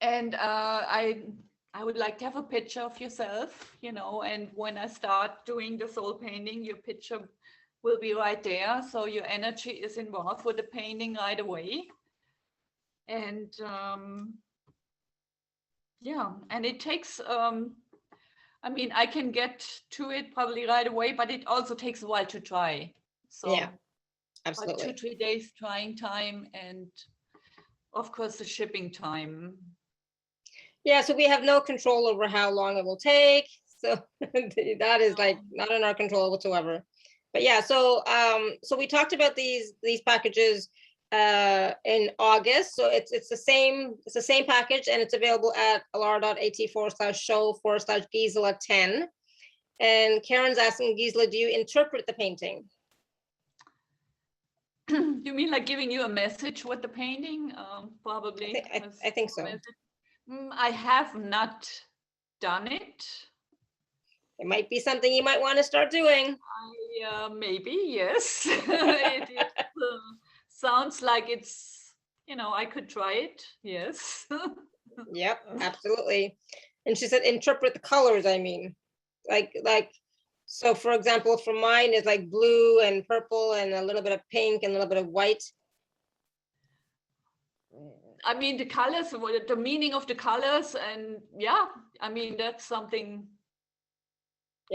And I would like to have a picture of yourself, you know, and when I start doing the soul painting, your picture will be right there. So your energy is involved with the painting right away. And and it takes, I mean, I can get to it probably right away, but it also takes a while to try. So yeah, absolutely. 2-3 days trying time, and of course the shipping time. Yeah, so we have no control over how long it will take. So that is like not in our control whatsoever. But yeah, so so we talked about these packages in August. So it's the same package, and it's available at alara.at/show/Gisela10. And Karen's asking, Gisela, do you interpret the painting? You mean like giving you a message with the painting? Probably. I think so. I have not done it. It might be something you might want to start doing. Maybe, yes. It sounds like it's, you know, I could try it. Yes. Yep, absolutely. And she said, interpret the colors. I mean, like, so for example, for mine is like blue and purple and a little bit of pink and a little bit of white. I mean, the colors, the meaning of the colors, and yeah, I mean, that's something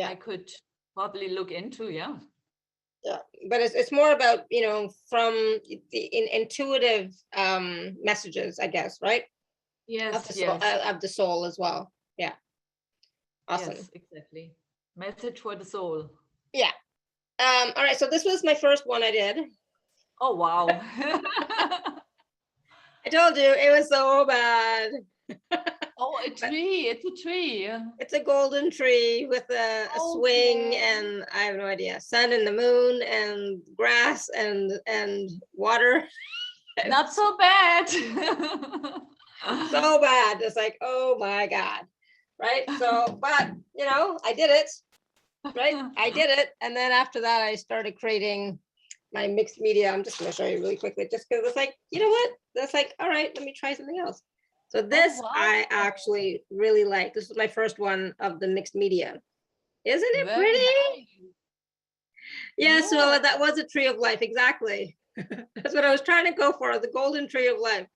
I could probably look into. Yeah. Yeah, but it's more about, you know, from the intuitive messages, I guess, right? Yes, of the soul as well. Yeah. Awesome. Yes, exactly. Message for the soul. Yeah. All right. So this was my first one I did. Oh, wow. I told you it was so bad. Oh, a tree. It's a tree. It's a golden tree with a swing, and I have no idea. Sun and the moon and grass and water. Not so bad. So bad. It's like, oh my God. Right. So, but you know, I did it. Right. I did it. And then after that, I started creating my mixed media. I'm just going to show you really quickly, just because it's like, you know what? That's like, all right, let me try something else. So this I actually really like. This is my first one of the mixed media. Isn't it pretty? Nice. Yeah, so that was a tree of life. Exactly. That's what I was trying to go for, the golden tree of life.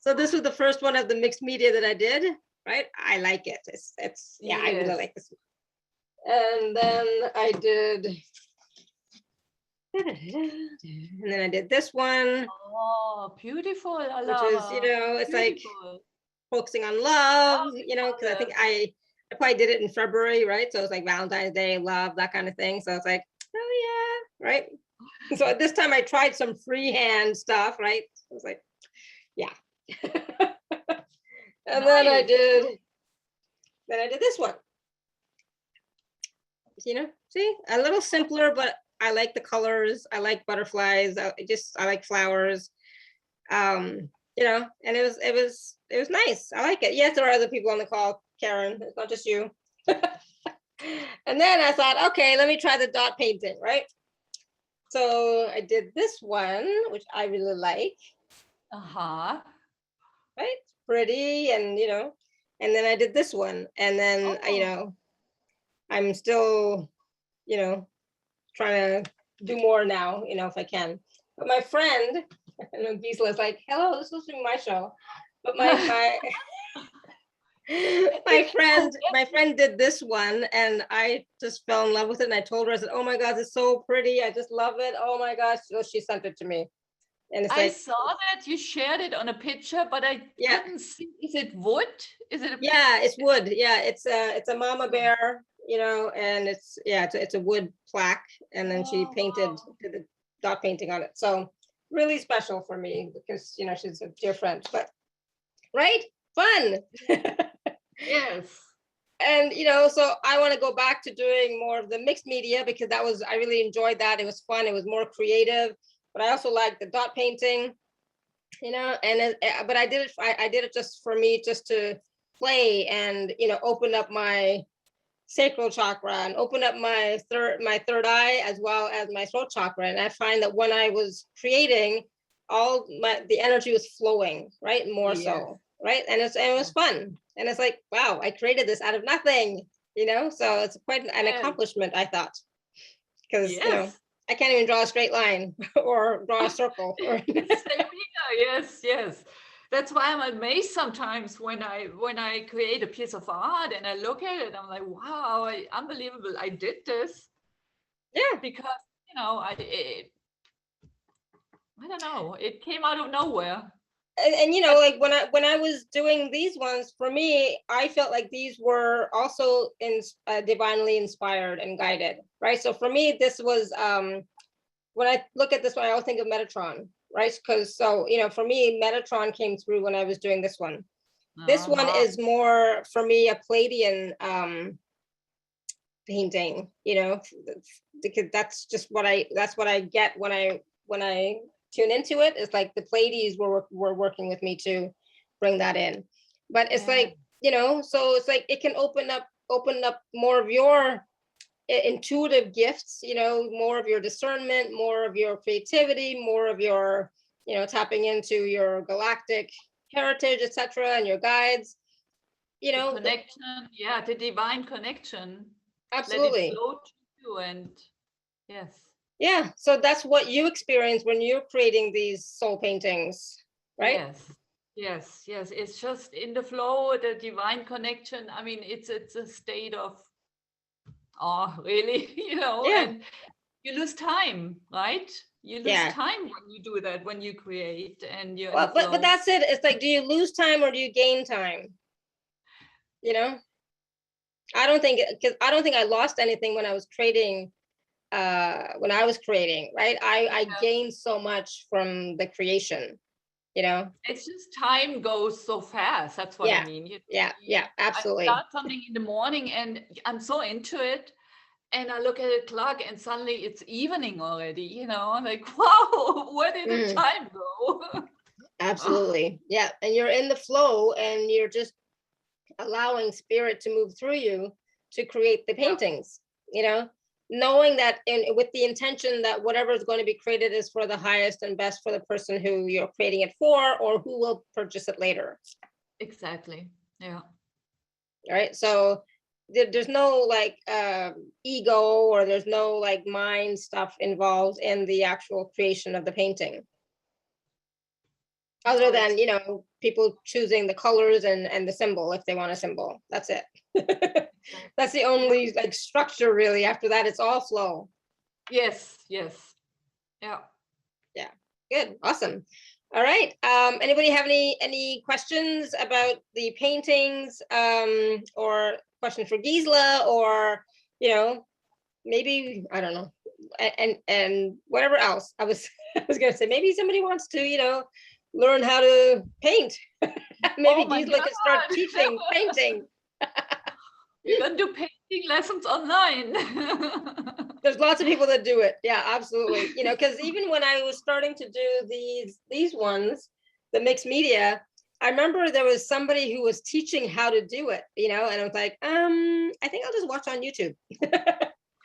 So this was the first one of the mixed media that I did, right? I like it. It's yeah, I really like this. And then I did, and then I did this one. Oh, beautiful. Which is, you know, it's beautiful. Like focusing on love, you know, because I think I probably did it in February, right? So it's like Valentine's Day, love, that kind of thing. So it's like, oh yeah, right? So at this time I tried some freehand stuff, right? I was like, yeah. And then I did this one. You know, see, a little simpler, but I like the colors. I like butterflies. I like flowers. You know, and it was nice. I like it. Yes, there are other people on the call, Karen. It's not just you. And then I thought, okay, let me try the dot painting, right? So I did this one, which I really like. Right? It's pretty, and you know, and then I did this one, and then you know, I'm still, you know, trying to do more now, you know, if I can. But my friend, I know Gisela's like, hello, this is supposed to be my show. But my my friend did this one, and I just fell in love with it. And I told her, I said, oh my God, it's so pretty. I just love it. Oh my gosh. So she sent it to me. And it's I like, saw that you shared it on a picture, but I yeah, couldn't see. Is it wood? Is it a yeah, it's wood. Yeah, it's a mama bear, and it's a wood plaque, and then she Oh, painted, wow. did the dot painting on it. So really special for me because she's a dear friend. But right, fun. Yes. And so I want to go back to doing more of the mixed media because I really enjoyed that. It was fun. It was more creative, but I also like the dot painting. But I did it just for me, just to play and open up my sacral chakra and open up my third eye as well as my throat chakra. And I find that when I was creating, the energy was flowing, right, more Yes. so, right, and it was fun, and it's like, wow, I created this out of nothing, so it's quite an Yes. accomplishment, I thought, because Yes. I can't even draw a straight line or draw a circle or Same here. Yes, yes. That's why I'm amazed sometimes when I create a piece of art and I look at it, I'm like, wow, unbelievable! I did this yeah. because I don't know, it came out of nowhere. And But like when I was doing these ones, for me, I felt like these were also divinely inspired and guided, right? So for me, this was when I look at this one, I always think of Metatron, right? Because for me, Metatron came through when I was doing this one. This one uh-huh. is more for me a Palladian painting, because that's what I get when I tune into it. It's like the Pleiades were working with me to bring that in. But it's Yeah, like, so it's like it can open up more of your intuitive gifts, more of your discernment, more of your creativity, more of your, tapping into your galactic heritage, etc., and your guides, you the know, connection, yeah, the divine connection. Let it absolutely. flow to you, and yes. Yeah, so that's what you experience when you're creating these soul paintings, right? Yes, yes, yes. It's just in the flow, the divine connection. I mean, it's a state of awe, really, Yeah, and you lose time, right? You lose yeah. time when you do that, when you create and you're in the Well, but flow. that's it. It's like, do you lose time or do you gain time? You know, I don't think I lost anything when I was creating. When I was creating, right? I gained so much from the creation. You know. It's just time goes so fast. That's what I Yeah, mean. yeah, I absolutely. start something in the morning and I'm so into it. And I look at the clock and suddenly it's evening already, I'm like, wow, where did the Mhm. time go? Absolutely. Yeah, and you're in the flow, and you're just allowing spirit to move through you to create the Yeah, paintings, knowing that with the intention that whatever is going to be created is for the highest and best for the person who you're creating it for or who will purchase it later. exactly. Yeah. Right, so there's no like ego, or there's no like mind stuff involved in the actual creation of the painting, other No, it's than people choosing the colors and the symbol if they want a symbol. That's it. That's the yeah. only like structure really. After that, it's all flow. Yes, yes. Yeah. Yeah, good, awesome. All right, anybody have any questions about the paintings, or questions for Gisela, or maybe, I don't know, and whatever else. I was gonna say, maybe somebody wants to learn how to paint. Oh Maybe my Gisela could start God. teaching painting. We're going to do painting lessons online. There's lots of people that do it. Yeah, absolutely. Because even when I was starting to do these ones, the mixed media, I remember there was somebody who was teaching how to do it, and I was like, I think I'll just watch on YouTube.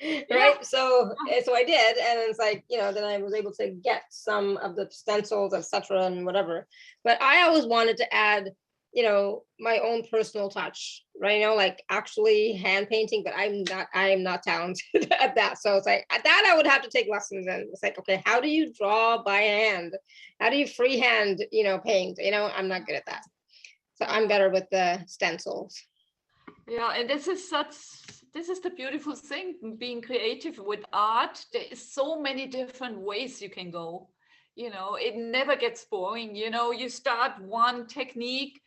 Yeah. Right, so I did, and it's like, then I was able to get some of the stencils, etc., and whatever. But I always wanted to add my own personal touch, right? Like actually hand painting, but I'm not talented at that. So it's like that I would have to take lessons in. It's like, okay, how do you draw by hand? How do you freehand paint? I'm not good at that, so I'm Yeah. better with the stencils. Yeah, and this is the beautiful thing, being creative with art. There is so many different ways you can go. you know, it never gets boring. You know, you start one technique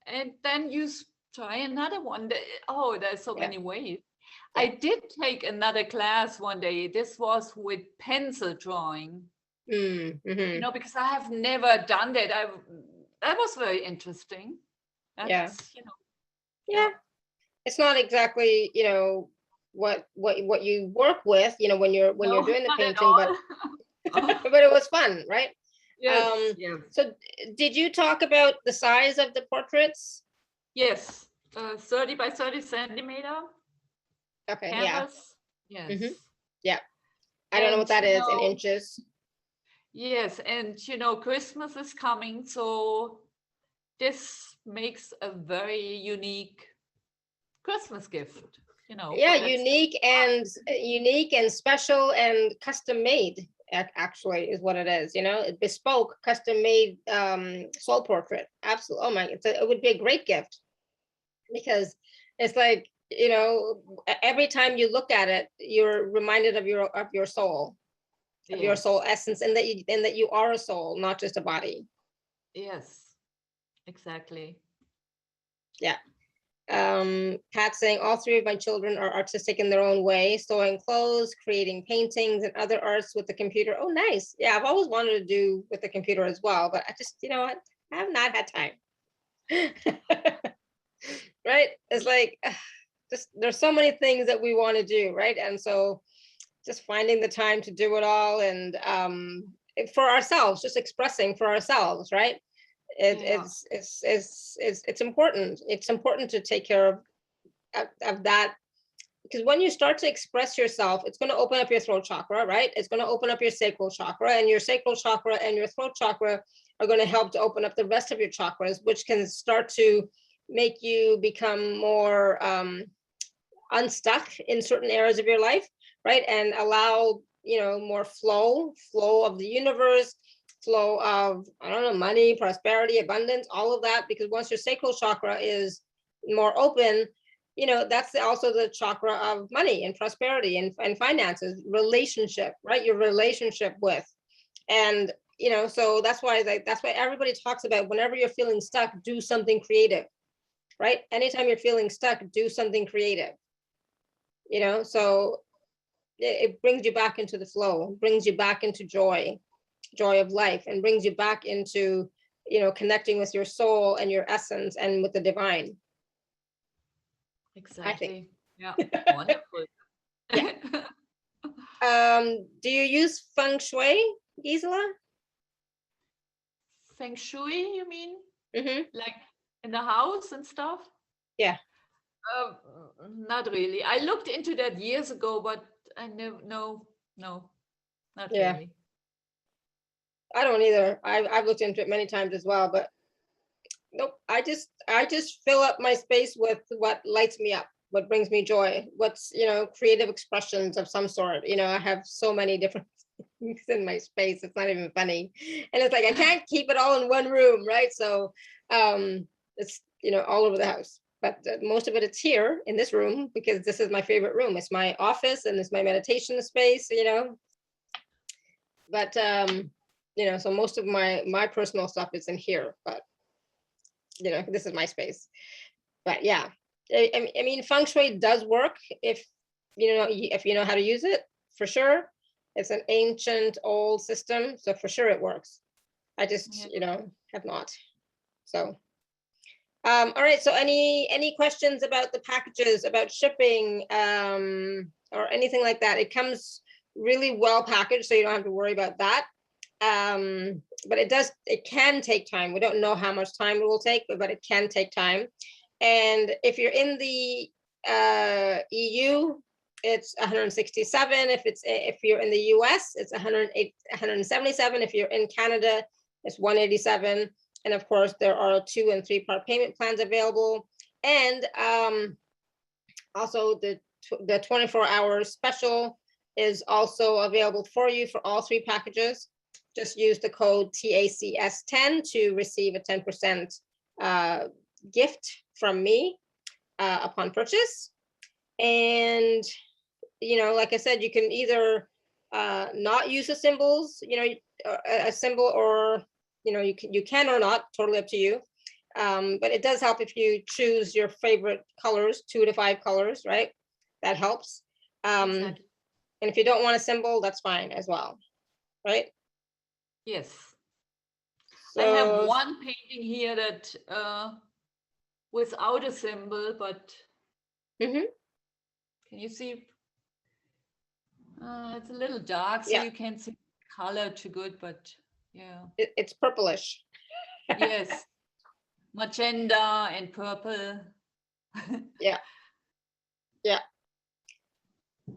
and then you try another one. Oh, there's so Yeah. many ways. Yeah. I did take another class one day. This was with pencil drawing, you know, because I have never done that. That was very interesting. Yeah. That's, you know, Yeah. yeah. It's not exactly, what you work with, when you're No, doing the not at painting, but all. but it was fun, right? Yes, yes, So did you talk about the size of the portraits? yes. 30 by 30 centimeter Okay, yeah. canvas. Yes. Hmm. Yeah. I don't know And what that you is in know, inches. yes, and you know, Christmas is coming, so this makes a very unique Christmas gift, you know, Yeah, for that special unique and special and custom made, actually is what it is, bespoke, custom made soul portrait. Absolutely. Oh my, it would be a great gift, because it's like, every time you look at it, you're reminded of your soul, of your Yes, soul essence, and that you are a soul, not just a body. yes, exactly. Yeah. Pat saying all three of my children are artistic in their own way, sewing clothes, creating paintings and other arts with the computer. Oh, nice. Yeah, I've always wanted to do with the computer as well, but I just, what, I have not had time. Right? It's like, just there's so many things that we want to do, right? And so just finding the time to do it all, and for ourselves, just expressing for ourselves, right? Yeah, It's important. It's important to take care of that, because when you start to express yourself, it's going to open up your throat chakra, right? It's going to open up your sacral chakra, and your sacral chakra and your throat chakra are going to help to open up the rest of your chakras, which can start to make you become more unstuck in certain areas of your life, right? And allow, more flow of the universe, flow of, I don't know, money, prosperity, abundance, all of that. Because once your sacral chakra is more open, that's also the chakra of money and prosperity and finances, relationship, right? Your relationship with. And so that's why everybody talks about, whenever you're feeling stuck, do something creative, right? Anytime you're feeling stuck, do something creative. So it brings you back into the flow, brings you back into joy of life, and brings you back into, connecting with your soul and your essence and with the divine, I think. exactly. Yeah, wonderful. Yeah. Do you use feng shui, Gisela? Feng Shui, you mean? Mm-hmm. Like in the house and stuff? Yeah. Uh, Not really. I looked into that years ago, but I never, no, no, not Yeah, really. I don't either. I've looked into it many times as well, but nope. I just fill up my space with what lights me up, what brings me joy, what's, creative expressions of some sort. I have so many different things in my space, it's not even funny. And it's like I can't keep it all in one room, right? So it's, all over the house, but most of it's here in this room, because this is my favorite room. It's my office and it's my meditation space, but so most of my personal stuff is in here, but this is my space. But yeah, I mean, feng shui does work if if you know how to use it, for sure. It's an ancient old system, so for sure it works. I just Yeah. have not. So all right, so any questions about the packages, about shipping, or anything like that? It comes really well packaged, so you don't have to worry about that. But it can take time. We don't know how much time it will take, but it can take time. And if you're in the EU, it's 167. If you're in the US, it's 108, 177. If you're in Canada, it's 187. And of course, there are 2 and 3 part payment plans available. And also the 24-hour special is also available for you for all 3 packages. Just use the code TACS10 to receive a 10% gift from me upon purchase. And like I said, you can either not use the symbols, a symbol, or you can or not, totally up to you. But it does help if you choose your favorite colors, 2 to 5 colors, right? That helps. Exactly. And if you don't want a symbol, that's fine as well, right? Yes. I have So one painting here that without a symbol, but can you see? It's a little dark, so yeah, you can't see color too good, but yeah. it's purplish. Yes. Magenta and purple. Yeah. Yeah.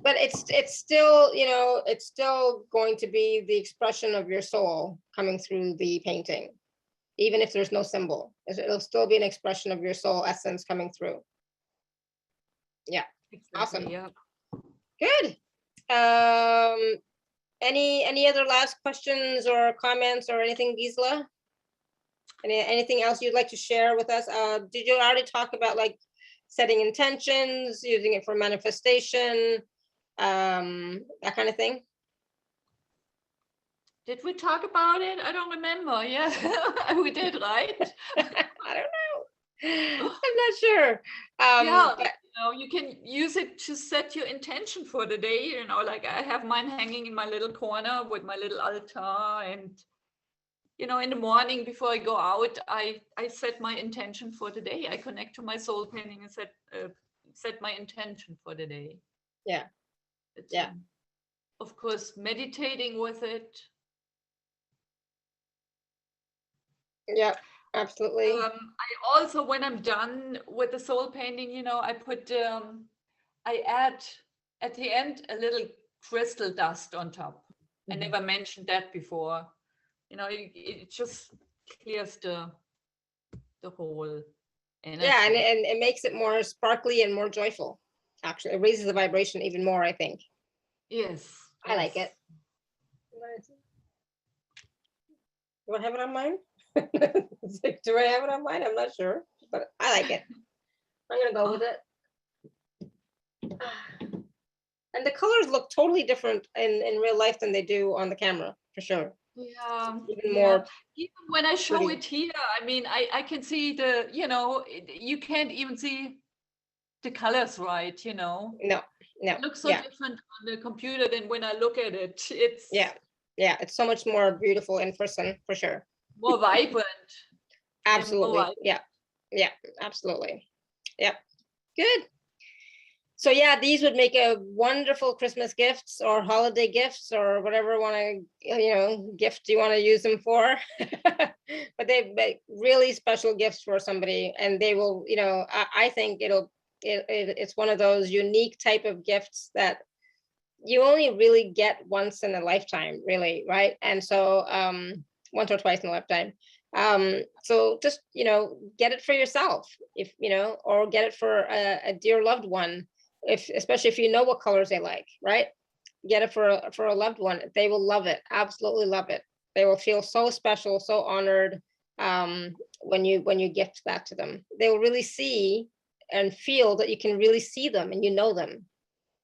But it's still, it's still going to be the expression of your soul coming through the painting, even if there's no symbol. It'll still be an expression of your soul essence coming through. Yeah. Exactly, Awesome. yeah. Good. Any other last questions or comments or anything, Gisela? Anything else you'd like to share with us? Did you already talk about like setting intentions, using it for manifestation, that kind of thing? Did we talk about it? I don't remember. Yeah, we did, right? I don't know. I'm not sure. Yeah, But you can use it to set your intention for the day. Like I have mine hanging in my little corner with my little altar, and in the morning before I go out, I set my intention for the day. I connect to my soul painting and set my intention for the day. yeah, yeah, of course, meditating with it. yeah, absolutely. I also, when I'm done with the soul painting, I put, I add at the end a little crystal dust on top. I never mentioned that before. It just clears the whole energy. Yeah, and it makes it more sparkly and more joyful. Actually, it raises the vibration even more, I think. Yes. I like it. Do I have it on mine? Do I have it on mine? I'm not sure, but I like it. I'm gonna go with it. And the colors look totally different in real life than they do on the camera, for sure. Yeah. Even more. Even when I show pretty. it here, I mean, I can see you can't even see the colors right, No, It looks so different on the computer than when I look at it. It's it's so much more beautiful in person, for sure. more vibrant. Absolutely. Yeah, absolutely. Yep. Good. So yeah, these would make a wonderful Christmas gifts or holiday gifts or whatever gift you want to use them for. But they make really special gifts for somebody, and they will, I think it's one of those unique type of gifts that you only really get once in a lifetime, really, right? And so once or twice in a lifetime. So just get it for yourself, if or get it for a dear loved one, especially if you know what colors they like, right? Get it for a loved one. They will love it, absolutely love it. They will feel so special, so honored when you gift that to them. They will really see and feel that you can really see them and you know them.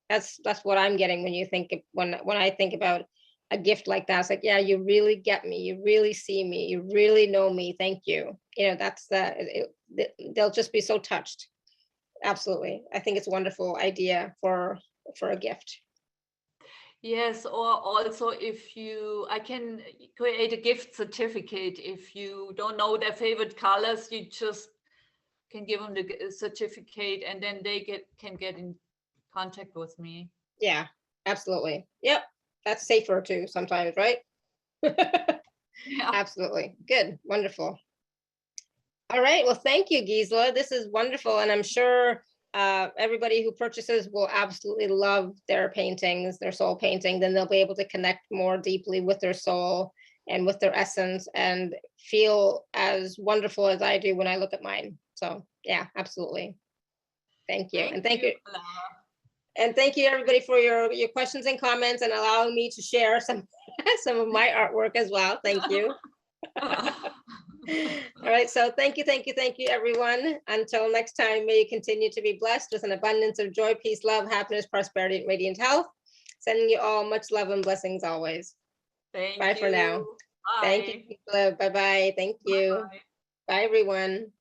That's what I'm getting when you think when I think about a gift like that. It's like, yeah, you really get me, you really see me, you really know me, thank you. That's they'll just be so touched. Absolutely. I think it's a wonderful idea for a gift. Yes, or also I can create a gift certificate. If you don't know their favorite colors, you just can give them the certificate, and then they can get in contact with me. Yeah, absolutely. Yep. That's safer too sometimes, right? Yeah. Absolutely. Good. Wonderful. All right. Well, thank you, Gisela. This is wonderful. And I'm sure everybody who purchases will absolutely love their paintings, their soul painting. Then they'll be able to connect more deeply with their soul and with their essence and feel as wonderful as I do when I look at mine. So yeah, absolutely. Thank you. And thank you. And thank you everybody for your questions and comments and allowing me to share some of my artwork as well. Thank you. All right, so thank you everyone. Until next time, may you continue to be blessed with an abundance of joy, peace, love, happiness, prosperity, and radiant health. Sending you all much love and blessings always. Thank Bye you. for now. Thank you, Bye. Gisela. Bye-bye. Thank you. Bye. Bye, everyone.